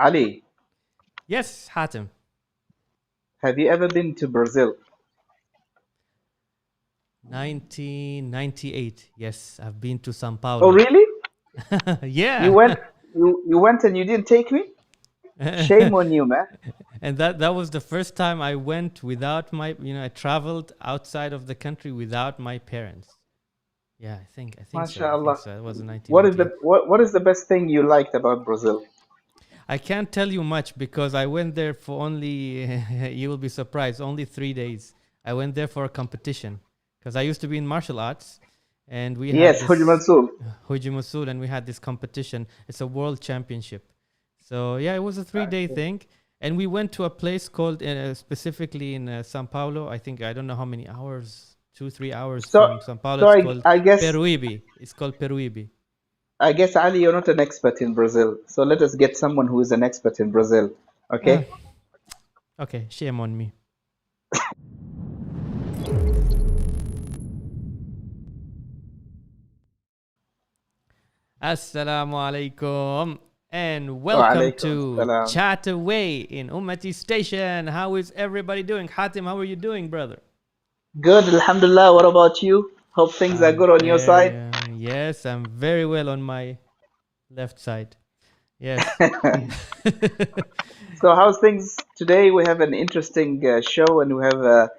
Ali, Yes, Hatim. have you ever been to Brazil? 1998. Yes, I've been to Sao Oh, Paulo. really? You Yeah. went you went and you didn't take me? Shame on you, man. And that was the first time I went without I traveled outside of the country without my parents. Yeah, I think so. I think MashaAllah. so. It was in What is the 1998. what is the best thing you liked about Brazil? I can't tell you much because I went there for only you will be surprised, only 3 days. I went there for a competition because I used to be in martial arts and we had Yes, Huj this Mansour. Hujimusul and we had this competition. It's a world championship. So yeah, it was a 3 day thing, and we went to a place called specifically in Sao Paulo. I think I don't know how many hours, 2 3 hours So from Sao Paulo. so It's I, called I guess Peruibe. It's called Peruibe. I guess Ali, you're not an expert in Brazil. So let us get someone who is an expert in Brazil. Ah, Okay? okay, shame on me. Assalamu alaikum and Wa welcome alaikum to salam. Chat Away in Ummati Station. How is everybody doing? Hatim, how are you doing, brother? Good, Alhamdulillah. What about you? Hope things are I'm good on your very, side. yes, I'm very well on my left side. Yes. So how's things today? We have an interesting show, and we have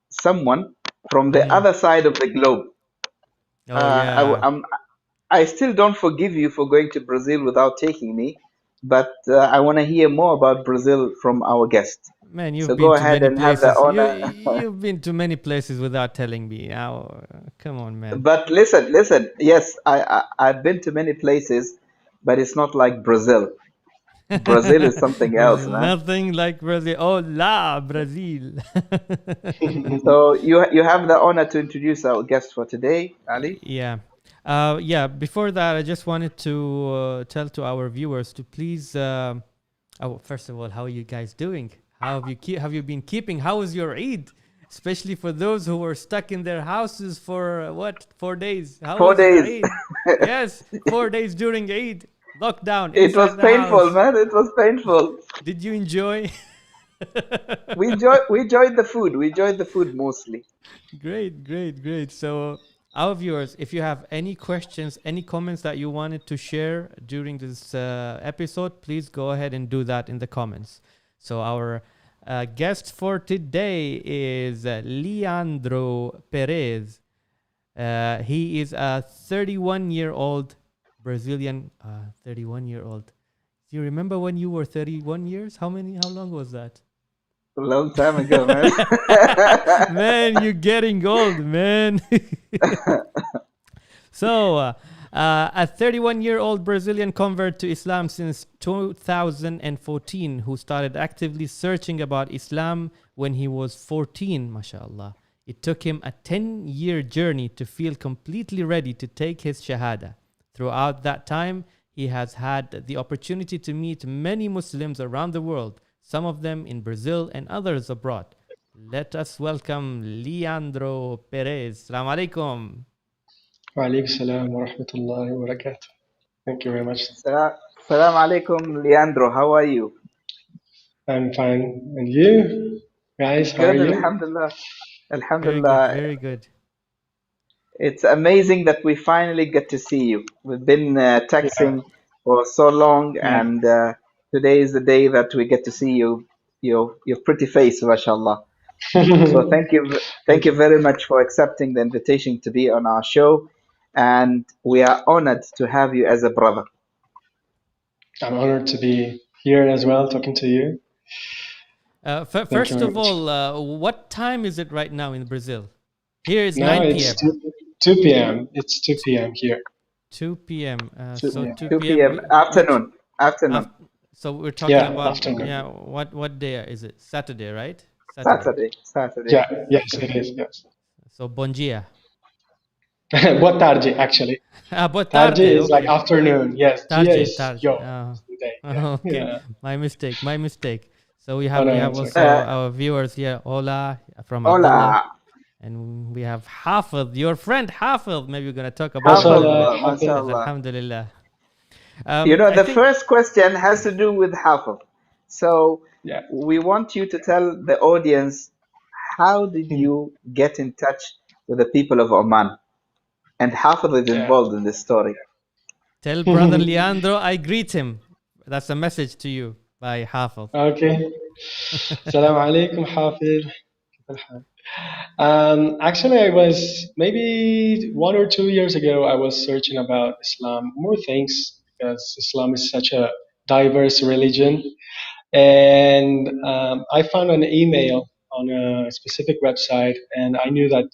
someone from the Mhm. other side of the globe. Oh, yeah. I still don't forgive you for going to Brazil without taking me, but I want to hear more about Brazil from our guest. Man, So you've been go to ahead many and have the places. honor. You've been to many places without telling me. Now, come on, man. But listen. Yes, I've been to many places, but it's not like Brazil. Brazil is something There's else, man. nothing like Brazil. Hola, Brazil. So you have the honor to introduce our guest for today, Ali. Yeah. Yeah, before that, I just wanted to tell to our viewers to please. Oh, first of all, how are you guys doing? How have you been keeping? How was your Eid? Especially for those who were stuck in their houses for what 4 days. How Four was your days. Eid? Yes, 4 days during Eid, lockdown It was inside the painful, house. man. It was painful. Did you enjoy? We enjoyed the food. We enjoyed the food mostly. Great, great, great. So, our viewers, if you have any questions, any comments that you wanted to share during this episode, please go ahead and do that in the comments. So, our guest for today is Leandro Perez. He is a 31-year-old Brazilian. 31-year-old. Do you remember when you were 31 years? How many? How long was that? A long time ago, man. Man, you're getting old, man. So, a 31-year-old Brazilian convert to Islam since 2014, who started actively searching about Islam when he was 14, mashallah. It took him a 10-year journey to feel completely ready to take his Shahada. Throughout that time, he has had the opportunity to meet many Muslims around the world, some of them in Brazil and others abroad. Let us welcome Leandro Perez. Assalamu alaikum. وعليكم السلام ورحمة الله وبركاته. Thank you very much. Salam alaikum, Leandro. How are you? I'm fine. And you? Guys, how are Good, you? Alhamdulillah. Very good, Alhamdulillah. very good. It's amazing that we finally get to see you. We've been Yeah. texting for so long, Yeah. and today is the day that we get to see you. Your pretty face, mashallah. So thank Thank you you. very much for accepting the invitation to be on our show, and we are honored to have you as a brother. I'm honored to be here as well, talking to you. Thank you First very of much. all, what time is it right now in Brazil? Here is Now 9 it's p.m. 2 p.m. It's 2 p.m. here. 2 p.m. 2 So p.m. 2 2 p.m. p.m. afternoon. Af- Afternoon. so we're talking Yeah, about afternoon. what day is it? Saturday, right? Saturday. Saturday. Saturday. Yeah, yes, it is. Yes. So bom dia. Boa tarde, actually. Boa Tarde tarde. is like Okay. afternoon. Yes, dia Tarde, is tarde. yo. It's the day. Yeah. Okay. Yeah. My mistake. My mistake. So Oh, we no, have it's also okay. our viewers here. Hola from Abdullah. Hola. And we have Hafid, your friend Hafid. Maybe we're going to talk about him a little bit. Hafez, Mashallah, Yes, Hafiz. mashallah. Alhamdulillah. I The think first question has to do with Hafiz. So Yeah. we want you to tell the audience, how did you get in touch with the people of Oman? And Hafiz is Yeah. involved in this story. tell brother Leandro I greet him. That's a message to you by Hafid. Okay. Salam alaikum, Hafiz. كيف الحال? Actually, I was maybe 1 or 2 years ago, I was searching about Islam, more things, because Islam is such a diverse religion. And I found an email on a specific website, and I knew that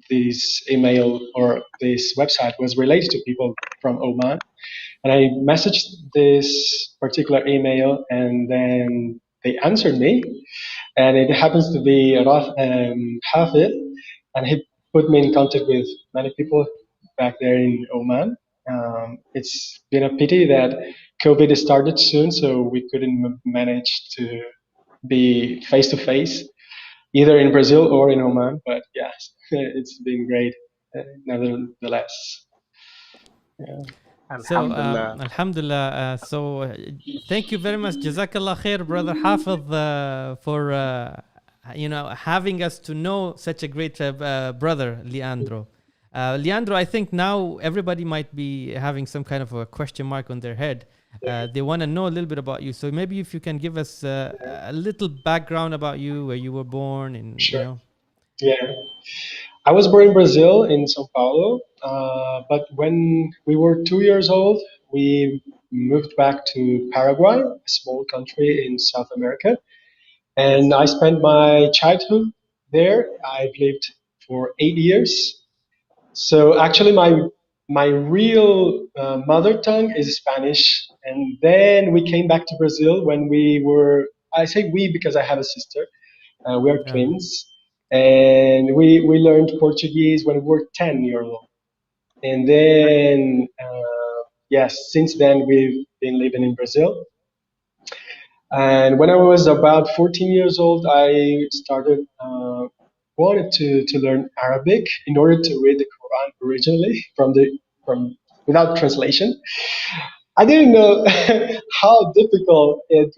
this email or this website was related to people from Oman. And I messaged this particular email, and then they answered me. And it happens to be Hafid, and he put me in contact with many people back there in Oman. It's been a pity that COVID started soon, so we couldn't manage to be face to face, either in Brazil or in Oman. But yes, it's been great, nevertheless. Yeah. So, Alhamdulillah. Alhamdulillah. Thank you very much. Jazakallah khair, brother Hafid, for having us to know such a great brother, Leandro. Leandro, I think now everybody might be having some kind of a question mark on their head. They want to know a little bit about you. So maybe if you can give us a little background about you, where you were born, and Sure. Yeah. I was born in Brazil, in São Paulo, but when we were 2 years old, we moved back to Paraguay, a small country in South America, and Yes. I spent my childhood there. I've lived for 8 years. So actually, my real mother tongue is Spanish, and then we came back to Brazil when we were. I say we because I have a sister. We are twins, and we learned Portuguese when we were 10 years old. And then, yes, since then we've been living in Brazil. And when I was about 14 years old, I started wanted to learn Arabic in order to read the Quran originally from without translation. I didn't know how difficult it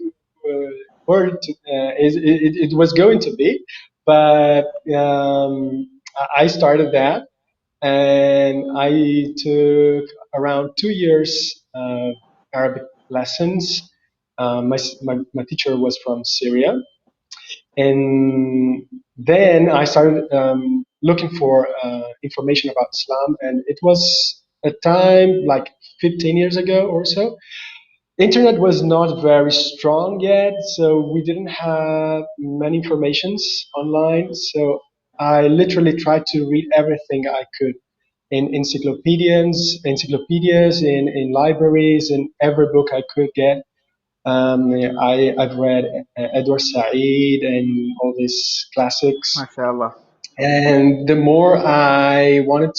was going to be, but I started that, and I took around 2 years Arabic lessons. My teacher was from Syria, and then I started looking for information about Islam, and it was a time like 15 years ago or so. Internet was not very strong yet, so we didn't have many informations online. So I literally tried to read everything I could in encyclopedias, in libraries, in every book I could get. I've read Edward Said and all these classics. MashaAllah. And the more I wanted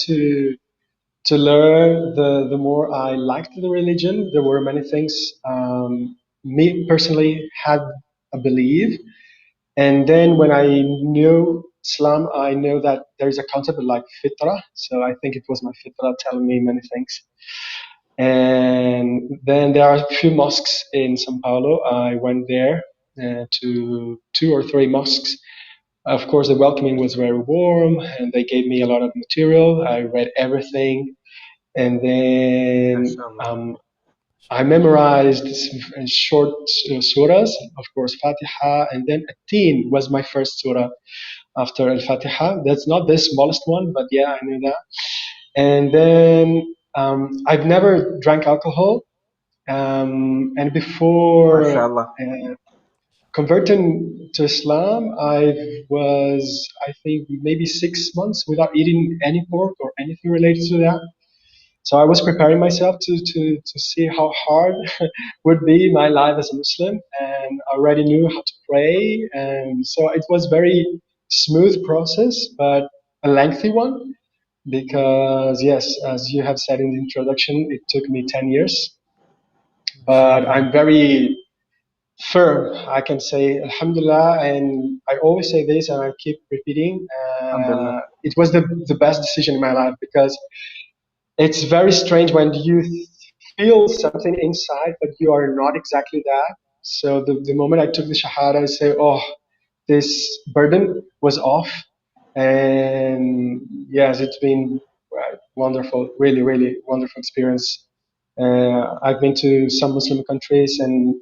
to learn, the more I liked the religion. There were many things me personally had a belief. And then when I knew Islam, I know that there is a concept like fitra. So I think it was my fitra telling me many things. And then there are a few mosques in Sao Paulo. I went there to 2 or 3 mosques. Of course, the welcoming was very warm, and they gave me a lot of material. I read everything, and then MashaAllah. I memorized short surahs, of course, Fatiha, and then Ateen was my first surah after Al Fatiha. That's not the smallest one, but yeah, I knew that. And then I've never drank alcohol, and before MashaAllah. converting to Islam, I think, maybe 6 months without eating any pork or anything related to that. So I was preparing myself to see how hard would be my life as a Muslim, and I already knew how to pray, and so it was very smooth process, but a lengthy one, because yes, as you have said in the introduction, it took me 10 years, but MashaAllah. I'm very firm. I can say Alhamdulillah, and I always say this, and I keep repeating. Alhamdulillah. It was the best decision in my life, because it's very strange when you feel something inside, but you are not exactly that. So the moment I took the Shahada, I say, oh, this burden was off. And yes, it's been wonderful, really, really wonderful experience. I've been to some Muslim countries, and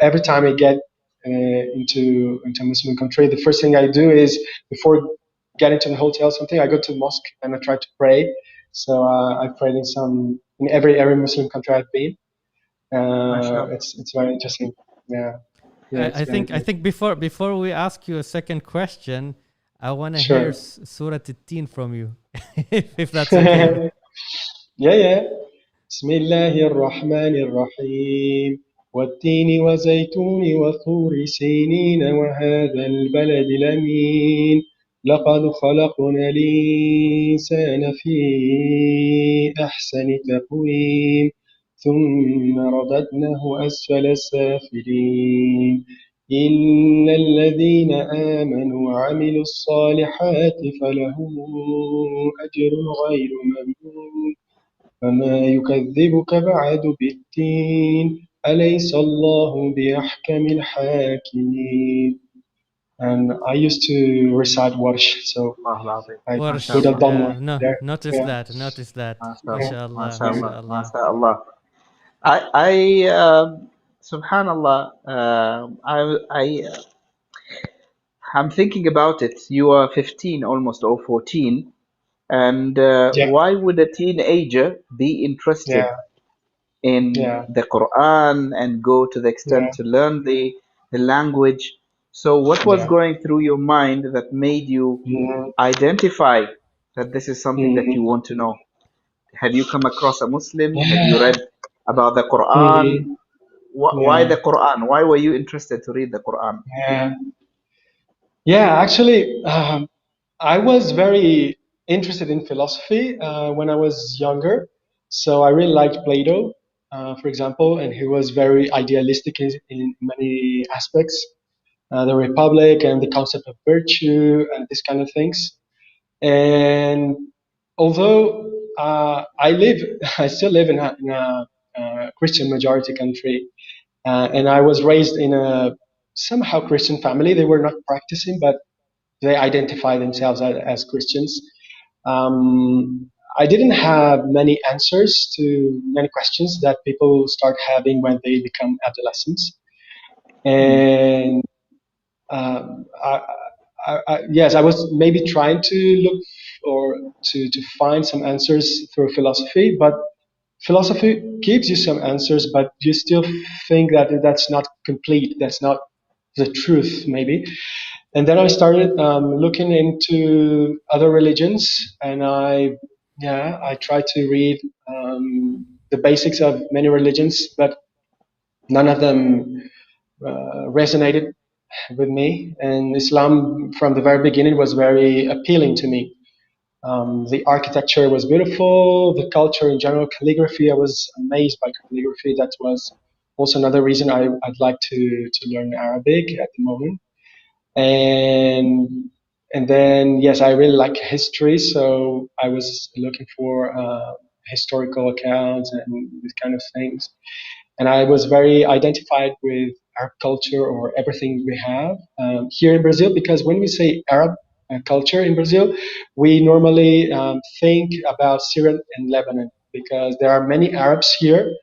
every time I get into a Muslim country, the first thing I do is before getting to the hotel, or something, I go to the mosque and I try to pray. So I've prayed in every Muslim country I've been. MashaAllah. It's very interesting. Yeah, yeah, it's I very think good. before we ask you a second question, I want to hear Sure. Surah At-Tin from you, if that's okay. Yeah, yeah. بسم الله الرحمن الرحيم والتين وزيتون وطور سينين وهذا البلد الأمين لقد خلقنا الإنسان في أحسن تقويم ثم رددناه أسفل السافلين إلا الذين آمنوا وعملوا الصالحات فلهم أجر غير ممنون فما يكذبك بعد بالدين أليس الله بأحكم الحاكمين. And I used to recite Warsh, so Allah al-Azim. I put a Warsh, MashaAllah. Dhamma no, there. notice Yeah, that, notice that. yeah, MashaAllah. MashaAllah, yeah, MashaAllah. MashaAllah. MashaAllah. Subhanallah, I'm thinking about it. You are 15 almost, or 14. And yeah, why would a teenager be interested yeah, in yeah, the Quran and go to the yeah, extent to learn the language? So, what was yeah. going through your mind that made you Mm-hmm. identify that this is something that you Mm-hmm. want to know? Had you come across a Muslim? Had you Yeah, read about the Quran? mm-hmm. Why Yeah, the Quran? Why were you interested to read the Quran? yeah. Yeah, actually, I was very interested in philosophy when I was younger. So I really liked Plato, for example, and he was very idealistic in many aspects. The Republic and the concept of virtue and these kind of things. And although I still live in a Christian majority country, and I was raised in a somehow Christian family. They were not practicing, but they identify themselves as Christians. I didn't have many answers to many questions that people start having when they become adolescents. Hmm. And I, yes, I was maybe trying to look or to find some answers through philosophy, but philosophy gives you some answers, but you still think that that's not complete. That's not the truth, maybe. And then I started looking into other religions, and I tried to read the basics of many religions, but none of them resonated with me. And Islam, from the very beginning, was very appealing to me. The architecture was beautiful, the culture in general, calligraphy. I was amazed by calligraphy. That was also another reason I'd like to learn Arabic at the moment. and and then yes, I really like history, so I was looking for historical accounts and these kind of things. And I was very identified with Arab culture or everything we have here in Brazil, because when we say Arab culture in Brazil, we normally think about Syria and Lebanon, because there are many Arabs here,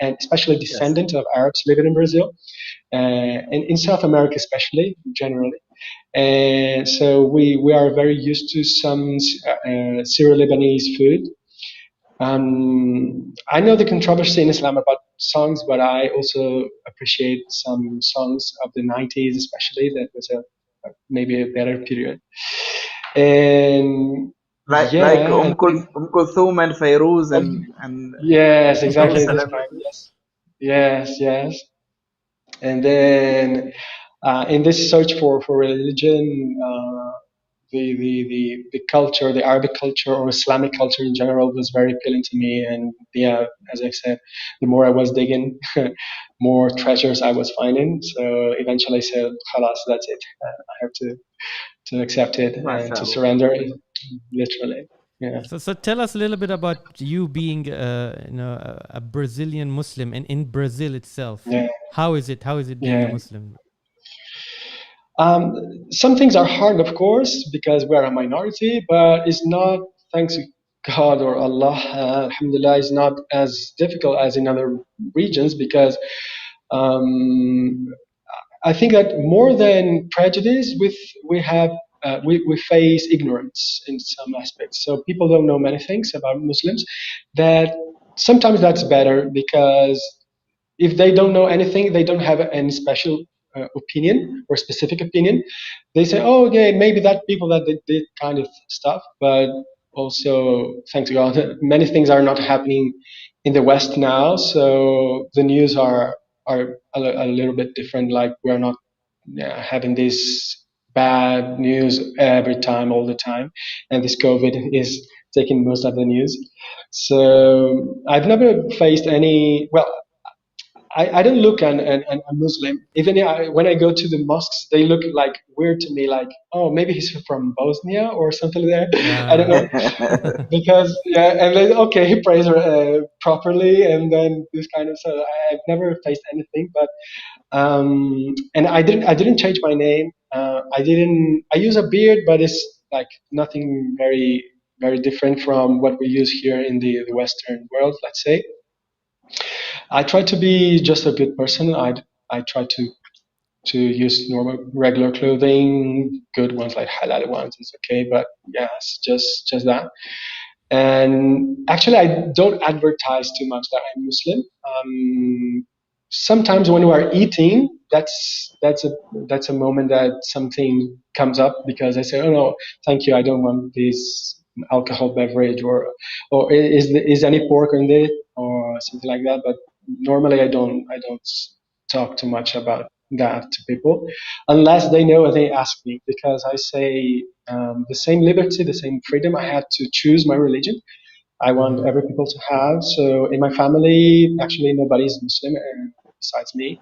and especially Yes. descendants of Arabs living in Brazil, and in South America especially, generally. And so we are very used to some Syro-Lebanese food. I know the controversy in Islam about songs, but I also appreciate some songs of the 90s, especially. That was maybe a better period. And Like yeah, and then, Kulthum and Fairuz oh, and yes, those exactly this kind. celebrities. Yes, yes, yes. And then in this search for religion, the culture, the Arabic culture or Islamic culture in general was very appealing to me. And yeah, as I said, the more I was digging, more treasures I was finding. So eventually I said, "Khalas, that's it. I have to accept it and to MashaAllah. surrender it, literally." Yeah, So tell us a little bit about you being, a Brazilian Muslim, and in Brazil itself. yeah, How is it? How is it being a yeah. Muslim? Some things are hard, of course, because we are a minority, but it's not, thanks to God or Allah, alhamdulillah, it's not as difficult as in other regions because um, I think that more than prejudice, we have we face ignorance in some aspects. So people don't know many things about Muslims. That sometimes that's better because if they don't know anything, they don't have any special opinion or specific opinion. They say, "Oh, okay, maybe that people that did kind of stuff," but also, thanks God, many things are not happening in the West now. So the news are a little bit different. Like we're not having this bad news every time, all the time, and this COVID is taking most of the news. So I've never faced any. Well, I don't look a Muslim. Even when I go to the mosques, they look like weird to me. Like, oh, maybe he's from Bosnia or something like that. I don't know because yeah, and then okay, he prays properly, and then this kind of stuff. I've never faced anything, but and I didn't change my name. I use a beard, but it's like nothing very different from what we use here in the Western world. Let's say I try to be just a good person. I try to use normal regular clothing, good ones like halal ones. It's okay, but yes, just that. And actually, I don't advertise too much that I'm Muslim. Sometimes when we are eating, that's a moment that something comes up because I say, "Oh no, thank you, I don't want this alcohol beverage," or is any pork in it or something like that. But normally, I don't talk too much about that to people unless they know and they ask me because I say the same liberty, the same freedom I had to choose my religion. I want Mhm. every people to have. So in my family, actually, nobody is Muslim besides me.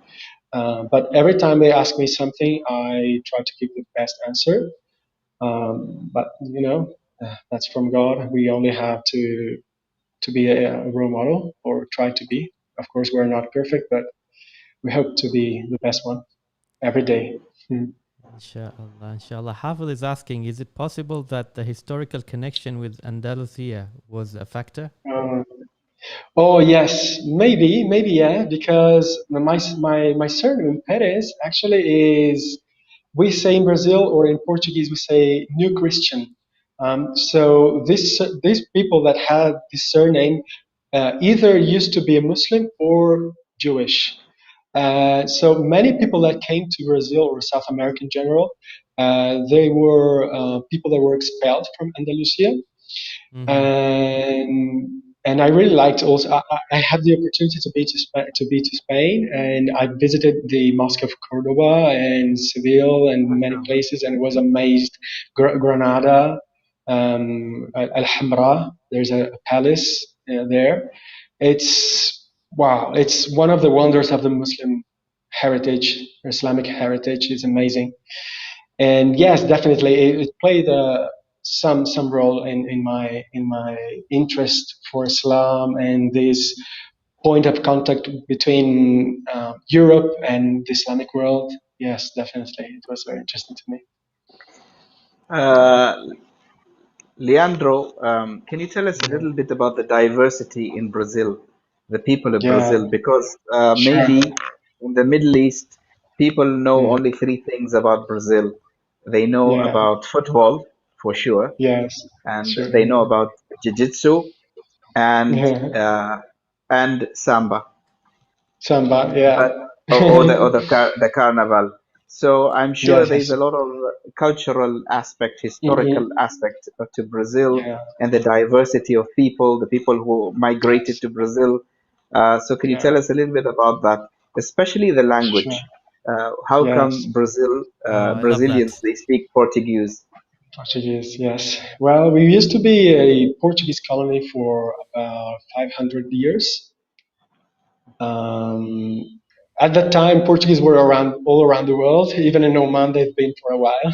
But every time they ask me something, I try to give the best answer. But that's from God. We only have to be a role model or try to be. Of course, we're not perfect, but we hope to be the best one every day. Hmm. Inshallah, inshallah. Hafid is asking, is it possible that the historical connection with Andalusia was a factor? Uh, Oh yes, maybe yeah, because my surname Perez actually is, we say in Brazil or in Portuguese we say new Christian. So these people that had this surname either used to be a Muslim or Jewish. So many people that came to Brazil or South America in general, they were people that were expelled from Andalusia, Mm-hmm. and I really liked also. I had the opportunity to be to Spain, and I visited the Mosque of Cordoba and Seville and many places, and was amazed. Granada, Al Hamra. There's a palace there. It's wow. It's one of the wonders of the Muslim heritage, Islamic heritage. It's amazing. And yes, definitely, it played some role in my interest for Islam and this point of contact between Europe and the Islamic world. Yes, definitely, it was very interesting to me. Uh, Leandro, can you tell us a Yeah, little bit about the diversity in Brazil, the people of yeah, Brazil? Because sure. maybe in the Middle East, people know Yeah, only three things about Brazil. They know yeah, about football, for sure, yes, and they know certainly. about jiu-jitsu and Yeah, uh, and samba, Samba, but yeah. or the carnival. So I'm sure Yes, there's yes. a lot of cultural aspect, historical Hmm. aspect to Brazil, Yeah, and the diversity of people, the people who migrated yes, to Brazil. So can you tell yeah, us a little bit about that, especially the sure. language? How Yes. come Oh, I love Brazilians that. they speak Portuguese? Portuguese, yes. Well, we used to be a Portuguese colony for about 500 years. Um, at that time, Portuguese were around all around the world. Even in Oman, they've been for a while.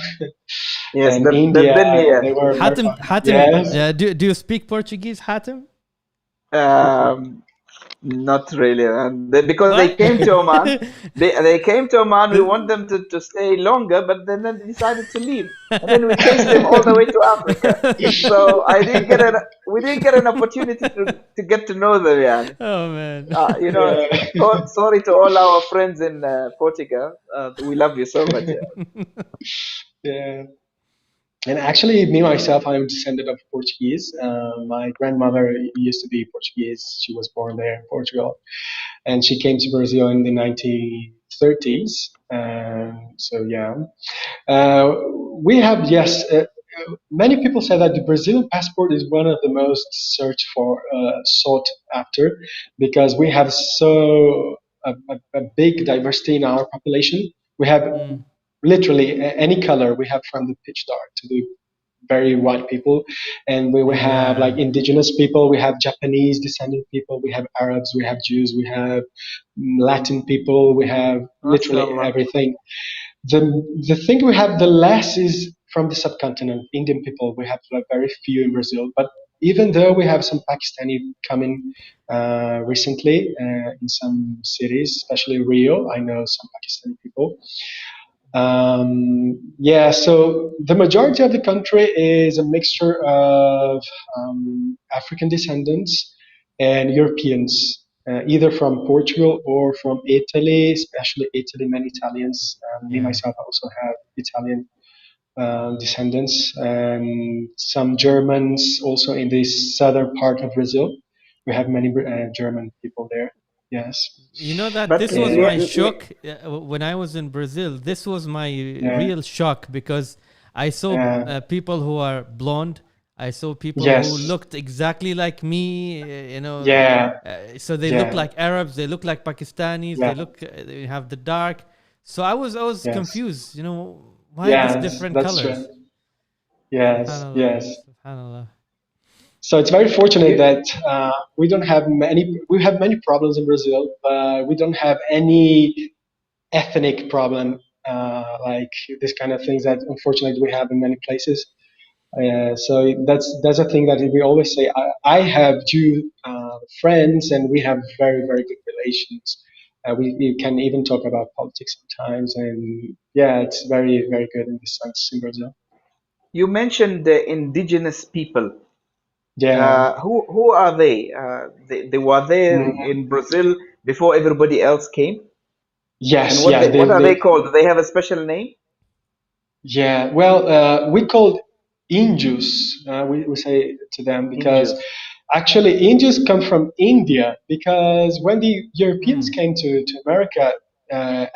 Yes, And they've been India, here. they were very Hatim, fun. Hatim, Yes. do you speak Portuguese, Hatim? Um, Not really, because they What? came to Oman. They came to Oman. We want them to stay longer, but then they decided to leave, and then we chased them all the way to Africa. So I didn't get an we didn't get an opportunity to get to know them. Yeah, Oh man. you know. Yeah. Sorry to all our friends in Portugal. We love you so much. Yeah. Yeah. And actually, me myself, I'm descendant of Portuguese. My grandmother used to be Portuguese. She was born there in Portugal, and she came to Brazil in the 1930s. So yeah, uh, we have yes. Many people say that the Brazilian passport is one of the most searched for, sought after, because we have a big diversity in our population. We have Mm, literally any color. We have from the pitch dark to the very white people, and we will have like yeah. indigenous people. We have Japanese descending people. We have Arabs. We have Jews. We have Latin people. We have literally MashaAllah. everything. The thing we have the less is from the subcontinent. Indian people, we have like very few in Brazil, but even though we have some Pakistani coming recently in some cities, especially Rio, I know some Pakistani people. Yeah, so the majority of the country is a mixture of African descendants and Europeans, either from Portugal or from Italy, especially Italy, many Italians. Me, Yeah. myself, also have Italian descendants, and some Germans also in the southern part of Brazil. We have many German people there. Yes. You know that But this was my And shock when I was in Brazil. This was my yeah, real shock because I saw people who are blonde. I saw people who yes, looked exactly like me. yeah, So they look yeah, like Arabs. They look like Pakistanis. yeah, They have the dark. So I was yes. confused. Why these Yes, different that's true. colors? Yes, Subhanallah. yes. Subhanallah. So it's very fortunate you, that we don't have many. We have many problems in Brazil, but we don't have any ethnic problem like this kind of things that unfortunately we have in many places. So that's a thing that we always say. I have Jew friends, and we have very very good relations. We can even talk about politics sometimes, and yeah, it's very very good in this sense in Brazil. you mentioned the indigenous people. Yeah. Who are they? They were there Mm. in Brazil before everybody else came. And Yes, yes, what are they called? Do they have a special name? yeah. Well, we called Indus. We say to them because Injus. actually Indus come from India, because when the Europeans Mm. came to America,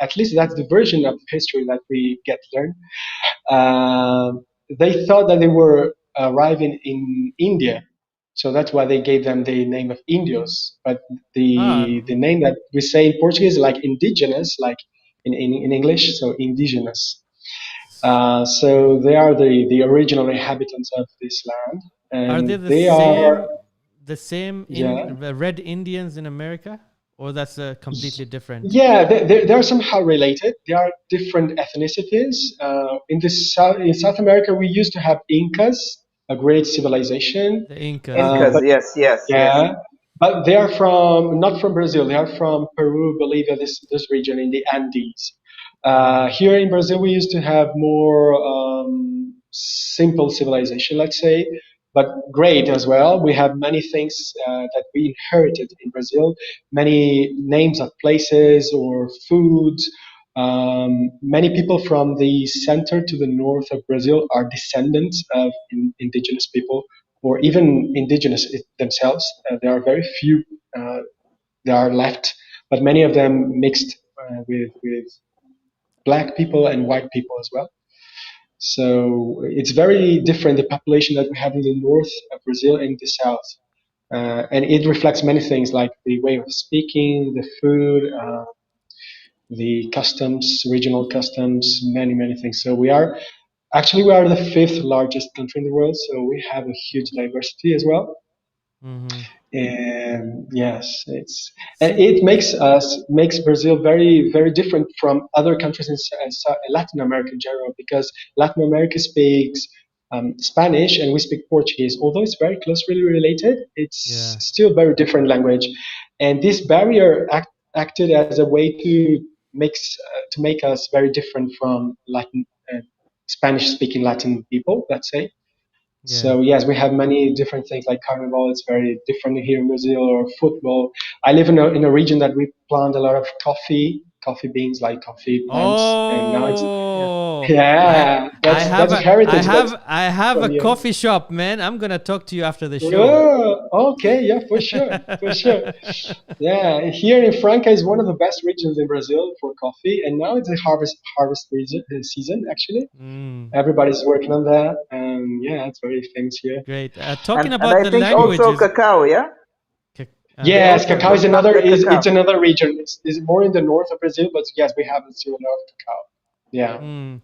at least that's the version of history that we get learned. They thought that they were arriving in India, so that's why they gave them the name of Indios. But Ah, the name that we say in Portuguese, like indigenous, like in English, so indigenous. So they are the original inhabitants of this land, are they and they are, the same yeah. in the red Indians in America, or that's completely different? Yeah, they're somehow related. They are different ethnicities. In South America, we used to have Incas, a great civilization. The Incas, Uh, yeah. Incas. but Yes, yes, yes. yeah, but they are from not from Brazil. They are from Peru, Bolivia, this region in the Andes. Oh, Here in Brazil, we used to have more simple civilization, let's say, but great as well. We have many things that we inherited in Brazil, many names of places or foods. Many people from the center to the north of Brazil are descendants of indigenous people, or even indigenous themselves. There are very few that are left, but many of them mixed with black people and white people as well. So it's very different, the population that we have in the north of Brazil and the south. And it reflects many things like the way of speaking, the food, the customs, regional customs, many, many things. So we are the fifth largest country in the world, so we have a huge diversity as well. mm-hmm. And yes, and See, it makes Brazil very different from other countries in Latin America in general, because Latin America speaks Spanish and we speak Portuguese. Although it's very closely related, it's yeah, still very different language, and this barrier acted as a way to make us very different from Latin Spanish speaking Latin people, let's say. yeah. So yes, we have many different things like carnival. It's very different here in Brazil, or football. I live in a region that we plant a lot of coffee beans, like coffee plants, and now it's Oh, yeah, that's heritage. That's I have a from you. coffee shop, man. I'm gonna talk to you after the show. Oh, okay, yeah, for sure. Yeah, here in Franca is one of the best regions in Brazil for coffee, and now it's a harvest season actually. Mm, Everybody's working on that, and yeah, it's very famous here. great. Talking And about I the think also languages. cacao, yeah? They Yes, also cacao they is plant another the it's cacao. another region. It's more in the north of Brazil, but yes, we have still a lot of cacao. Yeah, Mm,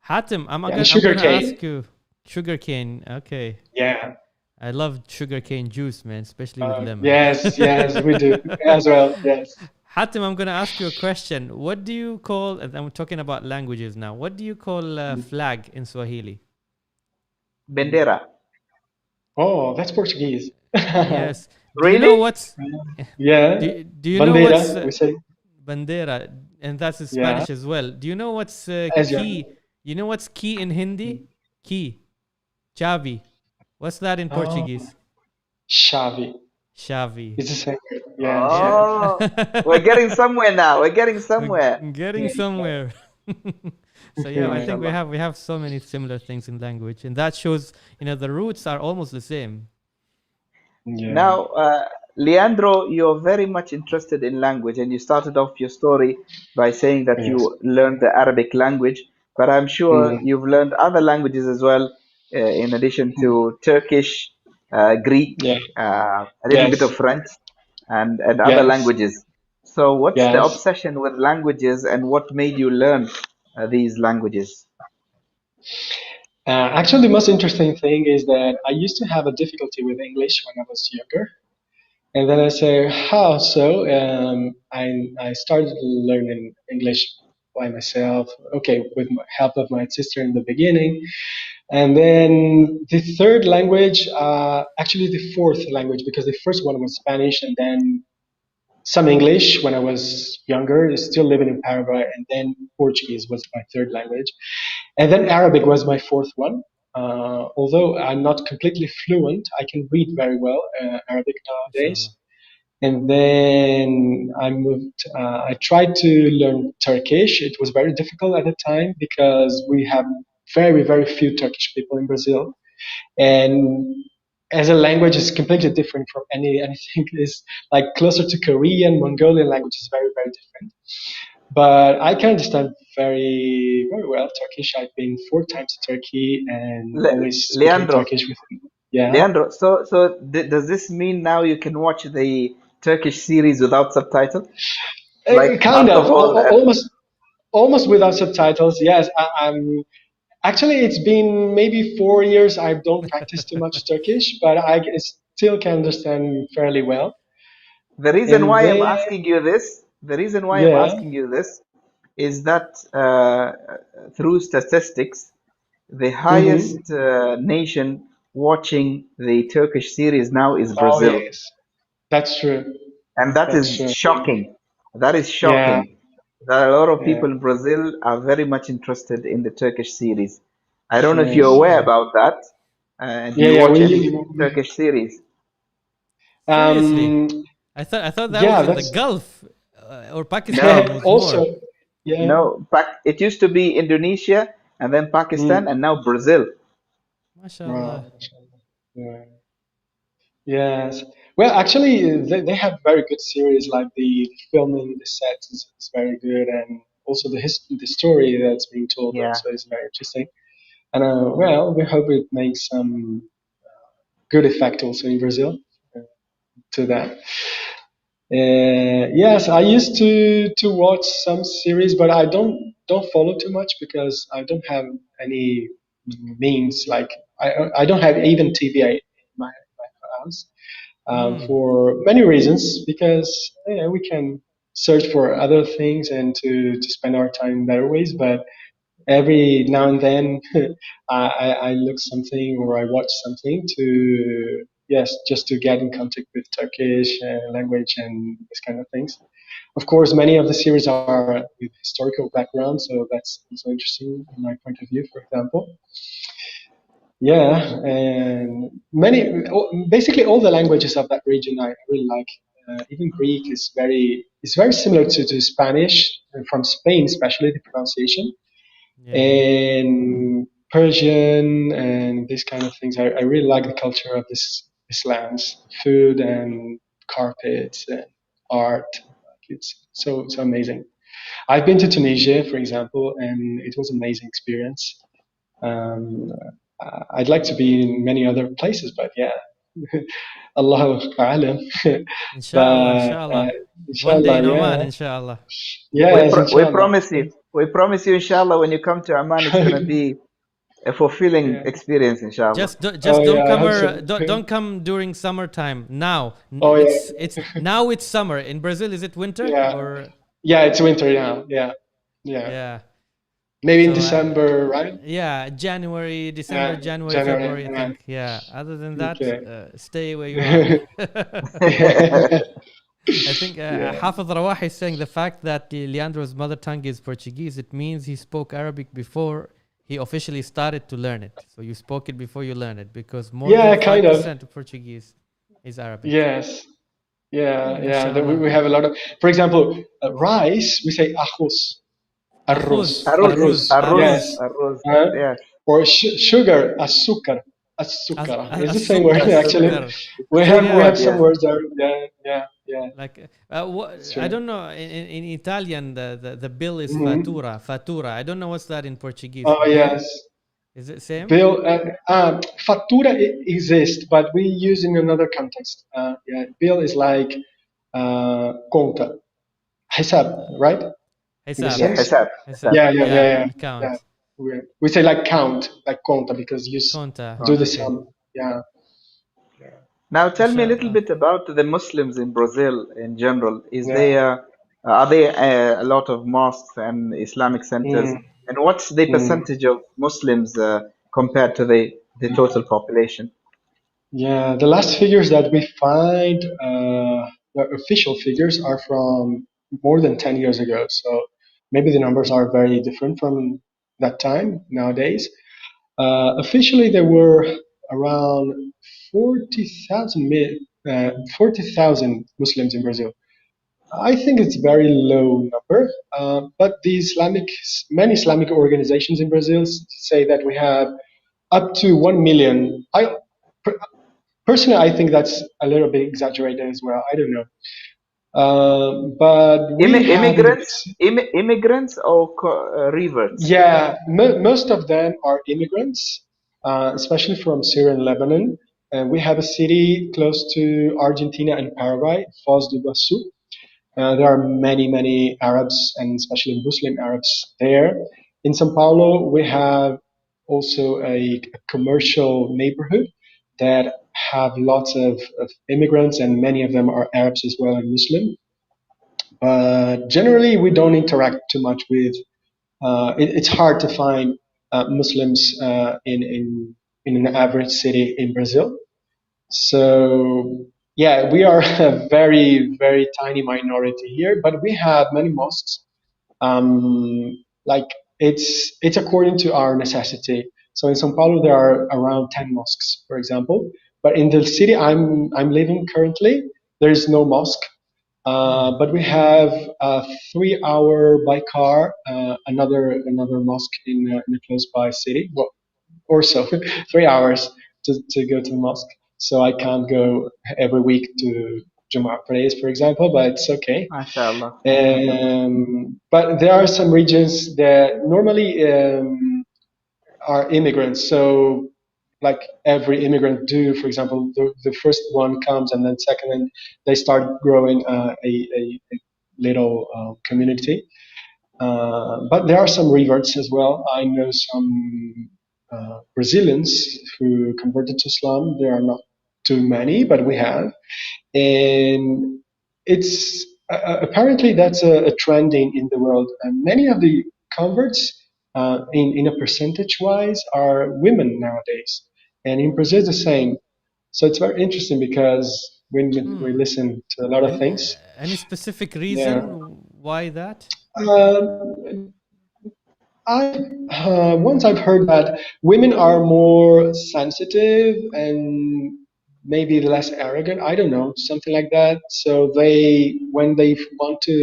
Hatim, yeah, and I'm sugar gonna ask cane. you. Sugarcane. Okay. Yeah. I love sugarcane juice, man, especially with lemon. Yes, we do as well. Yes. Hatim, I'm gonna ask you a question. What do you call? And I'm talking about languages now. What do you call flag in Swahili? Bendera. Oh, that's Portuguese. Yes. Do you know Really? what's? Yeah, Do you know what's bandeira. We say bandera? And that's in yeah, Spanish as well. Do you know what's as yeah. key? You know what's key in Hindi? Key, chavi. What's that in Oh, Portuguese? chave. Chavi. It's the same. Yes, Yeah. yes. Oh, we're getting somewhere now. We're getting We're somewhere. getting somewhere. So yeah, I Yeah. think MashaAllah. we have so many similar things in language, and that shows the roots are almost the same. Yeah. Now, Leandro, you're very much interested in language, and you started off your story by saying that Yes. you learned the Arabic language, but I'm sure Mm, you've learned other languages as well, in addition mm. to Turkish, Greek, Yeah. a little bit of Yes. French, and other Yes. languages. So, what's the Yes. obsession with languages, and what made you learn these languages? Actually, the most interesting thing is that I used to have a difficulty with English when I was younger. And then I say, how so? I started learning English by myself, okay, with the help of my sister in the beginning. And then the third language, actually the fourth language, because the first one was Spanish, and then some English when I was younger, still living in Paraguay, and then Portuguese was my third language. And then Arabic was my fourth one. Although I'm not completely fluent, I can read very well Arabic Mashallah. nowadays. And then I moved. I tried to learn Turkish. It was very difficult at the time because we have very few Turkish people in Brazil, and as a language is completely different from anything is like closer to Korean, Mongolian language is very different. But I can understand very well Turkish. I've been 4 times to Turkey and always speaking Leandro, Turkish with them. Yeah. Leandro, does this mean now you can watch the Turkish series without subtitle? Like Kind out of, of all, almost without subtitles. Yes, I'm actually. It's been maybe 4 years. I don't practice too much Turkish, but I still can understand fairly well. the reason And why I'm then, asking you this, the reason why I'm yeah, asking you this is that through statistics, the hmm highest nation watching the Turkish series now is oh Brazil, yes, that's true. and that That's is true. shocking. That is Yeah, shocking. That a lot of yeah, people in Brazil are very much interested in the Turkish series. I don't know if you're yes, aware Oh, about that. Do yeah, you yeah. watch any Turkish series? seriously? Um, I thought that was yeah, in the that's Gulf or Pakistan No, was more. also, yeah. no. It used to be Indonesia and then Pakistan Mm, and now Brazil. MashaAllah. wow. Yeah. Yes. Well, actually, they have very good series. Like the filming, the sets is very good, and also the story that's being told Yeah. also is very interesting. And well, we hope it makes some good effect also in Brazil uh, to that. Yes, I used to watch some series, but I don't follow too much because I don't have any means. Like I don't have even TV in my house. Mm. for many reasons, because we can search for other things and to spend our time in better ways. But every now and then, I look something or I watch something to, yes, just to get in contact with Turkish language and this kind of things. Of course, many of the series are with historical background, so that's also interesting in my point of view, for example. Yeah, and basically all the languages of that region I really like. Even Greek is very similar to Spanish, from Spain especially the pronunciation, Yeah. and Persian and these kind of things. I really like the culture of this lands, food and carpets and art. Like, it's so amazing. I've been to Tunisia, for example, and it was an amazing experience. Um, I'd like to be in many other places, but yeah, Allahu A'lam. Inshallah, But inshallah. One day inshallah, in Oman, yeah. inshallah. Yes, inshallah. We promise you, inshallah, when you come to Amman, it's gonna be a fulfilling Yeah. experience, inshallah. Oh Just yeah, don't I come hope so. don't come during summertime. Now Oh yeah, it's now it's summer in Brazil. Is it winter yeah, or yeah. It's winter now. Yeah, yeah. yeah? Maybe in So December, right? yeah, January, December, Yeah, January, January. February. I Yeah. think yeah. Other than that, Okay. stay where you are. Yeah. I think Yeah. Hafez Rawahi is saying the fact that Leandro's mother tongue is Portuguese, it means he spoke Arabic before he officially started to learn it. So you spoke it before you learned it because more than Yeah, kind of. 5% of Portuguese is Arabic. Yes. Yeah, yeah. MashaAllah. We have a lot of, for example, rice. We say arroz, arroz, Arroz, Arroz, arroz, arroz. arroz, Yes. arroz. arroz. Uh, Yes. or sugar, azúcar, azúcar. It's the same word actually. Azúcar. It's the same We word, have some yes. words there. Yeah, yeah, yeah. Like It's I true. don't know in Italian the bill is Hmm. fatura. I don't know what's that in Portuguese. Oh Bill yes. is it same? Bill, fatura exists, but we use in another context. Yeah, bill is like conta, حساب, right? In the Hisab. Yeah, sense. hisab, hisab. Yeah, yeah, Yeah, yeah, yeah, yeah. account. We say like count, like conta, because Conta. do the Conta. Okay. sum. Yeah, Now tell me a little Mashallah. bit about the Muslims in Brazil in general. Is yeah. there are there a lot of mosques and Islamic centers? Mm, And what's the mm. percentage of Muslims compared to the total population? Yeah, the last figures that we find, the official figures, are from more than 10 years ago. So maybe the numbers are very different from that time nowadays. Officially, there were around 40,000 Muslims in Brazil. I think it's a very low number, but many Islamic organizations in Brazil say that we have up to 1 million. Personally, I think that's a little bit exaggerated as well. I don't know. But we have in the big Immigrants, immigrants or reverts? Yeah, most of them are immigrants, especially from Syria and Lebanon. And we have a city close to Argentina and Paraguay, Foz do Iguaçu. There are many Arabs, and especially Muslim Arabs there. In São Paulo, we have also a commercial neighborhood that have lots of immigrants, and many of them are Arabs as well and Muslim. But generally, we don't interact too much with. It's hard to find Muslims in an average city in Brazil. So yeah, we are a very tiny minority here, but we have many mosques. Like it's according to our necessity. So in São Paulo there are around 10 mosques, for example. But in the city I'm living currently, there is no mosque. Hmm. But we have a 3 hour by car, another mosque in a close by city, well, or so, 3 hours to go to the mosque. So I can't go every week to Jumu'ah prayers, for example, but it's okay. MashaAllah. But there are some regions that normally are immigrants. So like every immigrant do, for example, the first one comes and then second, and they start growing a little community. But there are some reverts as well. I know some Brazilians who converted to Islam. There are not too many, but we have, and it's apparently that's a trend in the world. And many of the converts, in a percentage wise, are women nowadays, and in Brazil the same. So it's very interesting because when we Hmm. listen to a lot of And things, any specific yeah. reason why that? Um, I once I've heard that women are more sensitive and maybe less arrogant. I don't know, something like that. So they, when they want to,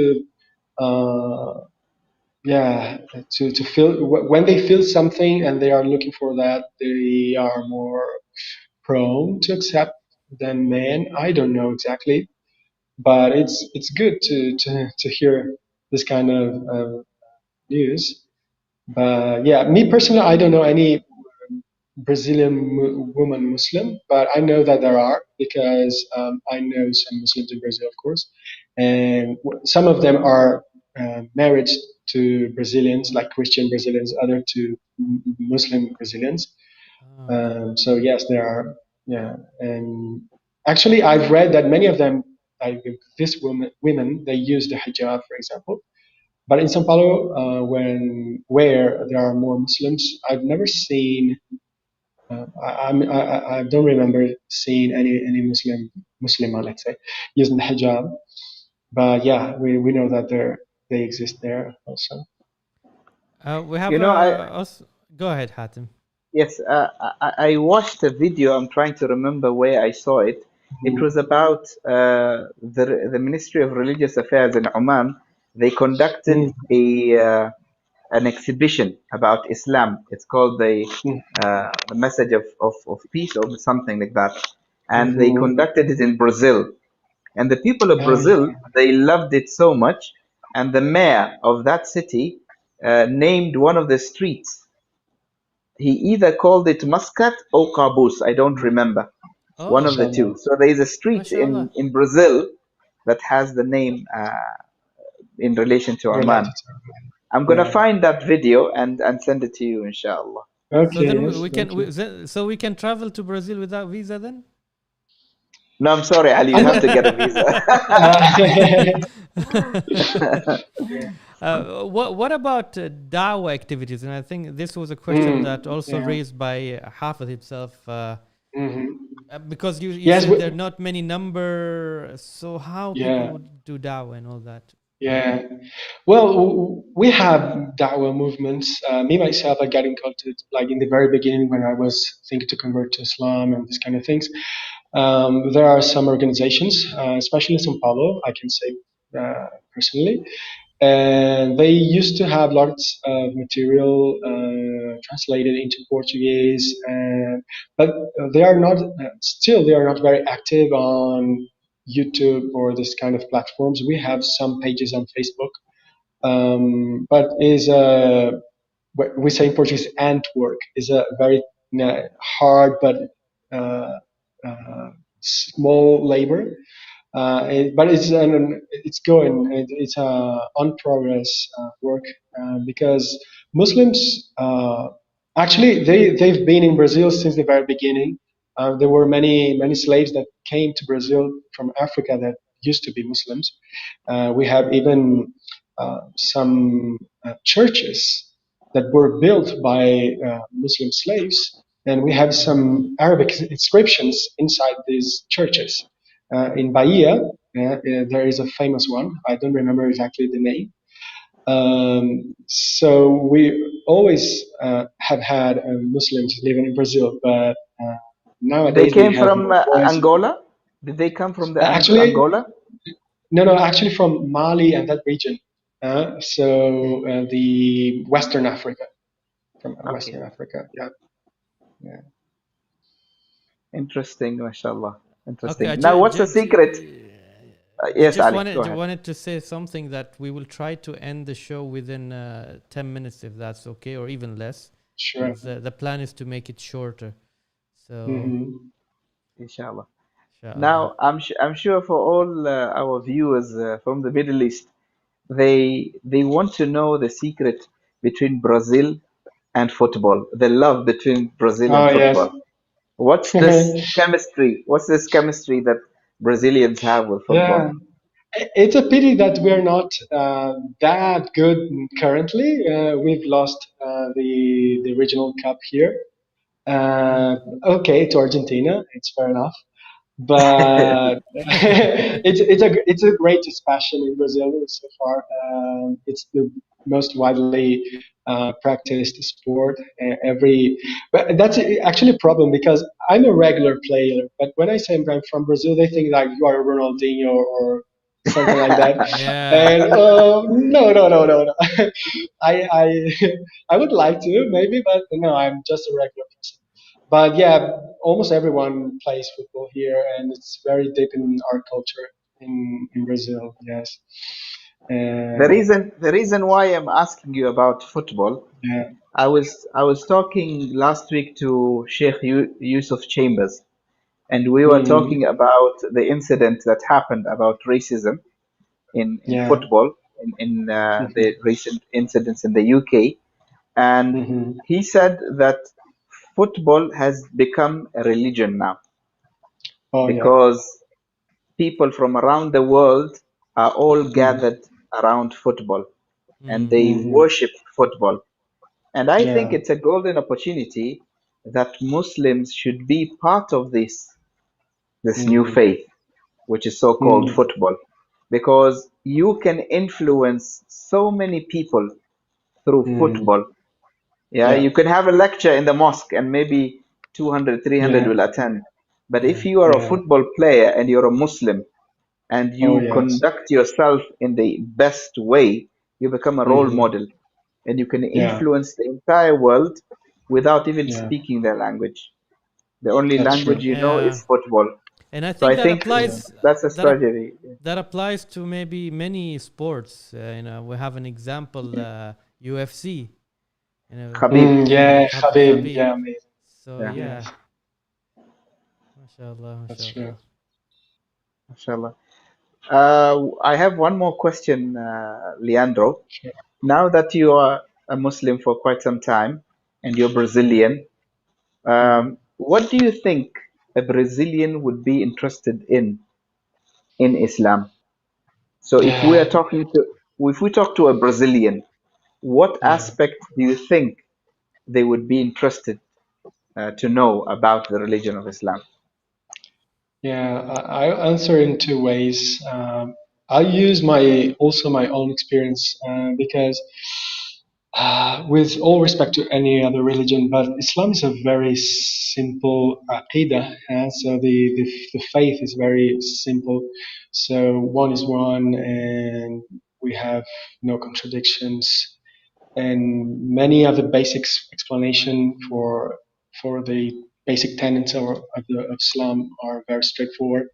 uh, yeah, to feel, when they feel something and they are looking for that, they are more prone to accept than men. I don't know exactly, but it's good to hear this kind of news. But yeah, me personally, I don't know any Brazilian woman Muslim, but I know that there are because I know some Muslims in Brazil, of course, and some of them are married to Brazilians, like Christian Brazilians, other to Muslim Brazilians. Ah, okay. So yes, there are. Yeah, and actually, I've read that many of them, like these women, they use the hijab, for example. But in São Paulo, where there are more Muslims, I've never seen. I don't remember seeing any Muslimah, let's say, using the hijab. But yeah, we know that they exist there also. We have You know, I us. Go ahead, Hatim. yes, I watched a video. I'm trying to remember where I saw it. It was Mhm. about the Ministry of Religious Affairs in Oman. They conducted Mhm. an exhibition about Islam. It's called the message of peace or something like that. And they Mhm. conducted it in Brazil. And the people of Oh Brazil, yeah. they loved it so much. And the mayor of that city named one of the streets. He either called it Muscat or Cabus. I don't remember. One of Oh, the Mashallah. two. So there is a street mashallah. in Brazil that has the name in relation to Related Oman. to I'm gonna yeah. find that video and send it to you, inshallah. So Okay. then Yes. we Thank can you. so we can travel to Brazil without visa then? No, I'm sorry, Ali. I You have know. to get a visa. Yeah. What about dawah activities? And I think this was a question Mm, that also yeah. raised by Hafid himself, Hmm. because you Yes. said there are not many number. So how people Yeah. would do dawah and all that? Yeah. Well, we have da'wah movements. Me myself, I got in contact like in the very beginning when I was thinking to convert to Islam and these kind of things. There are some organizations, especially in São Paulo, I can say personally, and they used to have lots of material translated into Portuguese, but they are not still they are not very active on YouTube or this kind of platforms. We have some pages on Facebook, but is what we say in Portuguese Antwork is a very hard but uh, uh, small labor, but it's going. It's on progress work because Muslims actually they've been in Brazil since the very beginning. There were many slaves that came to Brazil from Africa that used to be Muslims. We have even some churches that were built by Muslim slaves, and we have some Arabic inscriptions inside these churches. In Bahia, there is a famous one. I don't remember exactly the name. So we always have had Muslims living in Brazil, but They nowadays we came have from more boys. Angola. Did they come from the Actually, Angola? no, no, actually from Mali and that region. So the Western Africa, from Okay, Western Africa. Yeah, yeah. interesting, mashallah. Okay, Interesting. Now, what's the secret? Yes, just Ali, go ahead. wanted to say something that we will try to end the show within 10 minutes if that's okay, or even less. Sure. The plan is to make it shorter. So, Hmm. Inshallah. inshallah. Now, I'm sure for all our viewers from the Middle East, they want to know the secret between Brazil and football, the love between Brazil and Oh yes, football. What's this chemistry? What's this chemistry that Brazilians have with Yeah, football? it's a pity that we're not that good currently. We've lost the regional cup here. Uh, Mm. okay, to Argentina, it's fair enough. But it's a great passion in Brazil so far. It's the most widely practiced sport. But that's actually a problem because I'm a regular player. But when I say I'm from Brazil, they think like you are Ronaldinho or something like that. Yeah. And no. I I would like to maybe, but no, I'm just a regular person. But yeah, almost everyone plays football here, and it's very deep in our culture in Brazil. Yes, and The reason why I'm asking you about football, yeah, I was talking last week to Sheikh Yusuf Chambers, and we were mm, talking about the incident that happened about racism in yeah, football in hmm, the recent incidents in the UK, and hmm, he said that football has become a religion now oh yeah, because people from around the world are all hmm, gathered around football and Mm. they hmm, worship football. And I think yeah, it's a golden opportunity that Muslims should be part of this new hmm, faith, which is so-called hmm, football, because you can influence so many people through hmm, football. Yeah, yeah, you can have a lecture in the mosque and maybe 200, 300 yeah, will attend. But if Yeah. you are a yeah, football player and you're a Muslim and oh you yes, conduct yourself in the best way, you become a role hmm, model and you can yeah, influence the entire world without even yeah, speaking their language. The only that's language true. you know Yeah. is football. And I So I think that think Yeah, applies that's a that ap- strategy. that applies to maybe many sports. We have an example, UFC. Khabib. yeah, Khabib, Khabib. yeah, amazing. So Yeah, yeah, Yes, mashallah, that's true. mashallah. mashallah. I have one more question, Leandro. Sure. Now that you are a Muslim for quite some time and you're Mm, Brazilian, mm, what do you think a Brazilian would be interested in Islam? So yeah, if we talk to a Brazilian, what yeah. aspect do you think they would be interested to know about the religion of Islam? Yeah, I'll answer in two ways. I'll use my own experience because, with all respect to any other religion, but Islam is a very simple aqidah. So the faith is very simple. So one is one, and we have no contradictions, and many of the basics explanation for the basic tenets of Islam are very straightforward.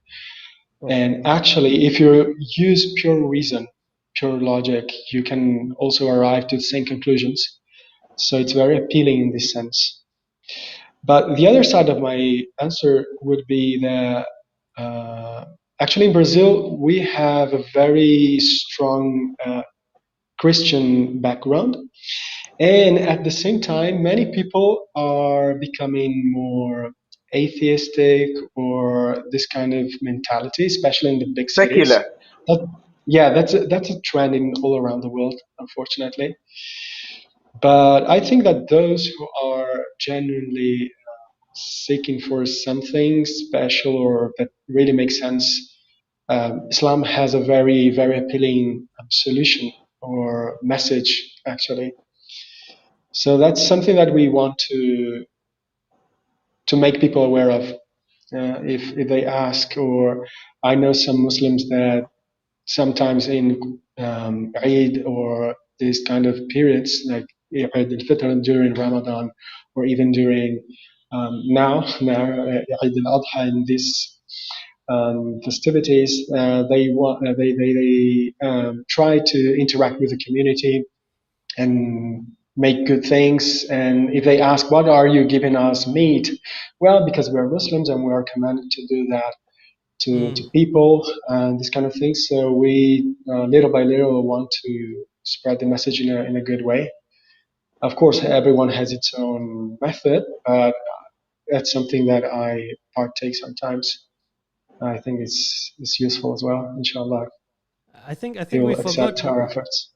And actually, if you use pure reason, pure logic, you can also arrive to the same conclusions. So it's very appealing in this sense. But the other side of my answer would be that uh, actually in Brazil we have a very strong Christian background. And at the same time, many people are becoming more atheistic or this kind of mentality, especially in the big cities. Secular. That, yeah, that's a trend in all around the world, unfortunately. But I think that those who are genuinely seeking for something special or that really makes sense, Islam has a very, very appealing solution or message, actually. So that's something that we want to make people aware of. If they ask, or I know some Muslims that sometimes in Eid or these kind of periods, like Eid al-Fitr during Ramadan, or even during now Eid al-Adha and these festivities, they try to interact with the community and make good things. And if they ask, what are you giving us meat? Well, because we're Muslims and we are commanded to do that to Mm. people and this kind of things. So we little by little want to spread the message in a good way. Of course, everyone has its own method, but that's something that I partake sometimes. I think it's useful as well. Inshallah, I He think will accept our efforts.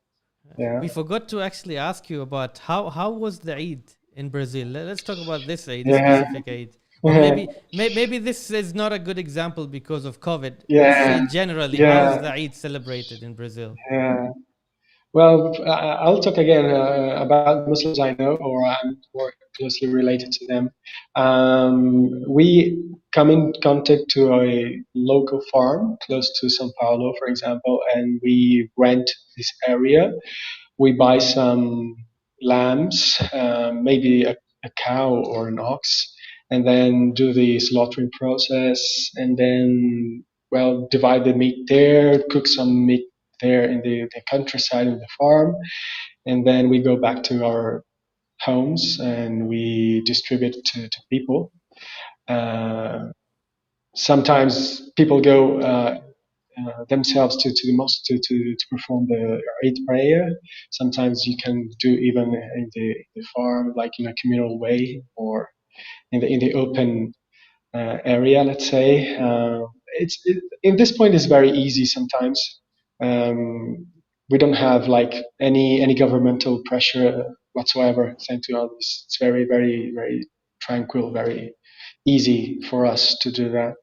Yeah, we forgot to actually ask you about how was the Eid in Brazil. Let's talk about this Eid, this yeah, specific Eid, or maybe this is not a good example because of COVID. Let's say yeah, generally, how is yeah, the Eid celebrated in Brazil? yeah. Well, I'll talk again about Muslims I know, or I'm more closely related to them. We come in contact to a local farm close to São Paulo, for example, and we rent this area. We buy some lambs, maybe a cow or an ox, and then do the slaughtering process, and then, well, divide the meat there, cook some meat there in the countryside of the farm, and then we go back to our homes and we distribute to people. Uh, Sometimes people go themselves to the mosque to perform the Eid prayer. Sometimes you can do even in the farm, like in a communal way, or in the open area, let's say. In this point, it's very easy sometimes. Um, we don't have like any governmental pressure whatsoever. Thank to God, it's very very tranquil, very easy for us to do that.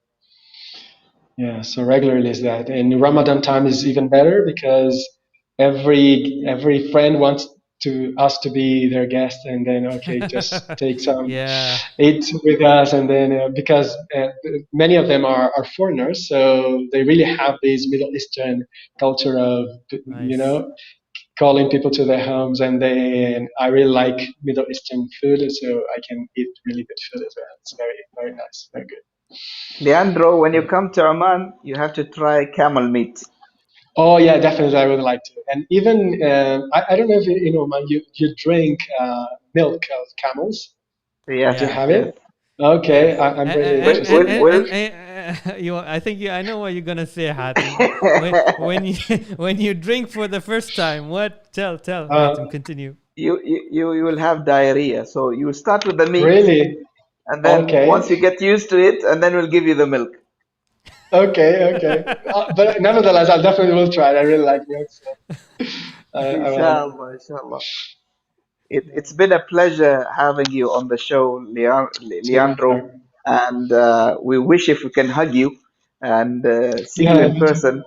Yeah, so regularly is that. And Ramadan time is even better because every friend wants to us to be their guest, and then okay, just take some Yeah, eat with us, and then because many of them are foreigners, so they really have this Middle Eastern culture of nice. calling people to their homes, and I really like Middle Eastern food, so I can eat really good food as well. It's very very nice, very good. Leandro, when you Yeah. come to Oman, you have to try camel meat. Oh yeah, definitely. I would like to. And even I don't know if you know, man, you drink milk of camels. Do you Yes, Yeah, have yes. it? Okay, yeah. I'm really Will, interested in will, it. will. You, I think I know what you're gonna say, Hatim. When you when you drink for the first time, what? Tell Uh, Hatim. Continue. You will have diarrhea. So you start with the meat, Really? and then once you Okay, get used to it, and then we'll give you the milk. okay. But nevertheless, I definitely will try it. I really like milk, so I will. Inshallah, inshallah. It's been a pleasure having you on the show, Same Leandro, here. and we wish if we can hug you and see you Yeah, in me too. person.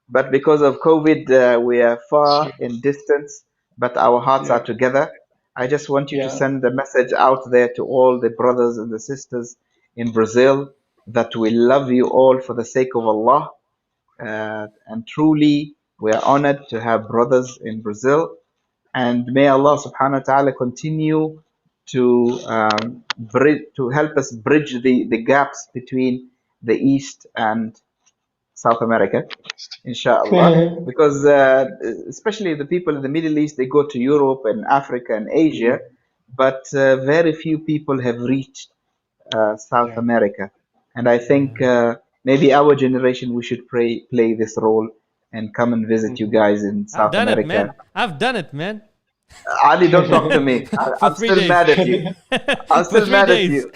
But because of COVID, we are far Sure. in distance, but our hearts are Yeah, together. I just want you to yeah, send a message out there to all the brothers and the sisters in Brazil that we love you all for the sake of Allah. And truly, we are honored to have brothers in Brazil, and may Allah subhanahu wa ta'ala continue to to help us bridge the gaps between the East and South America, inshallah. Because especially the people in the Middle East, they go to Europe and Africa and Asia, Mhm. but very few people have reached South Yeah, America. And I think Yeah, maybe our generation, we should play this role and come and visit you mhm. guys in I've South done it, America. man. I've done it, man. Ali, don't talk to me. For I'm three still days. mad at you. I'm For still three mad at days. you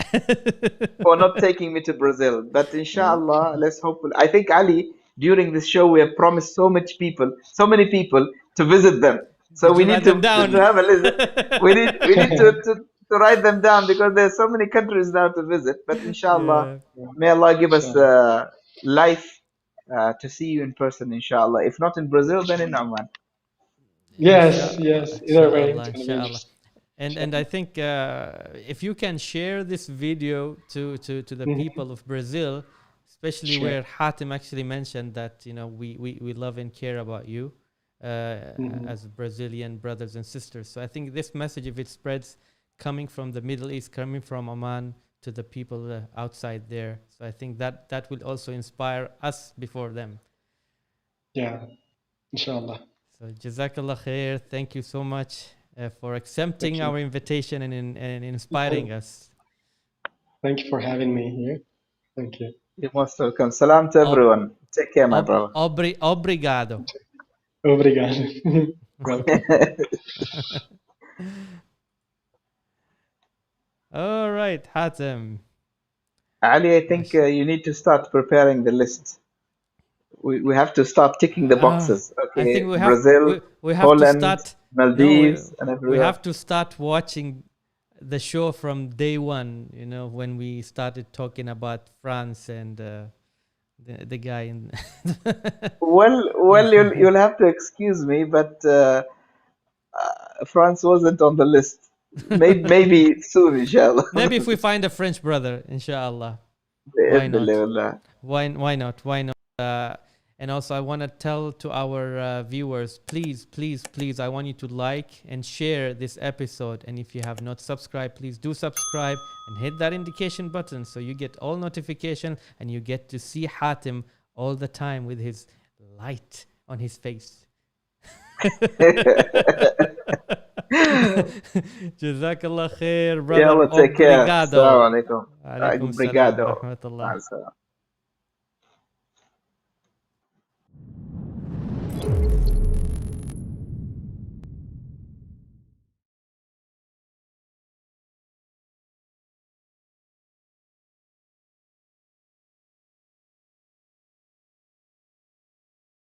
for not taking me to Brazil. But inshallah, let's hope. I think Ali, during this show, we have promised so many people to visit them. So Did we you need write them to down? have a list. We need to write them down because there's so many countries now to visit. But inshallah, Yeah. Yeah, may Allah give us inshallah. life to see you in person. Inshallah, if not in Brazil, then in Oman. Yes, Inshallah, yes. Either way, inshallah, it's gonna be inshallah. interesting. And I Inshallah. think if you can share this video to the Mhm. people of Brazil, especially Sure. where Hatim actually mentioned that we love and care about you Hmm. as Brazilian brothers and sisters. So I think this message, if it spreads, coming from the Middle East, coming from Oman to the people outside there, so I think that will also inspire us before them. Yeah, inshallah. So Jazakallah khair. Thank you so much for accepting Thank you. our invitation and inspiring us. Thank you for having me here. Thank you. You're most welcome. Salam to Ob, everyone. Take care, my brother. obrigado. Obrigado. Welcome. All right, Hatem. Ali, I think Mashallah. you need to start preparing the list. We have to start ticking the boxes. I think Okay, Brazil, we have to Holland, start. No, Maldives, and we everywhere. have to start watching the show from day one. You know, when we started talking about France and the guy in. Well, you'll have to excuse me, but France wasn't on the list. Maybe soon, inshallah. Maybe if we find a French brother, inshallah. Why بإذن not? الله والله. Why not? Why not? And also, I want to tell to our viewers, please, please, please, I want you to like and share this episode. And if you have not subscribed, please do subscribe and hit that indication button so you get all notification and you get to see Hatim all the time with his light on his face. Jazakallah khair, brother. يلا take care. Obrigado. السلام عليكم. Alaikum salam wa Obrigado. rahmatullah. مع السلامة.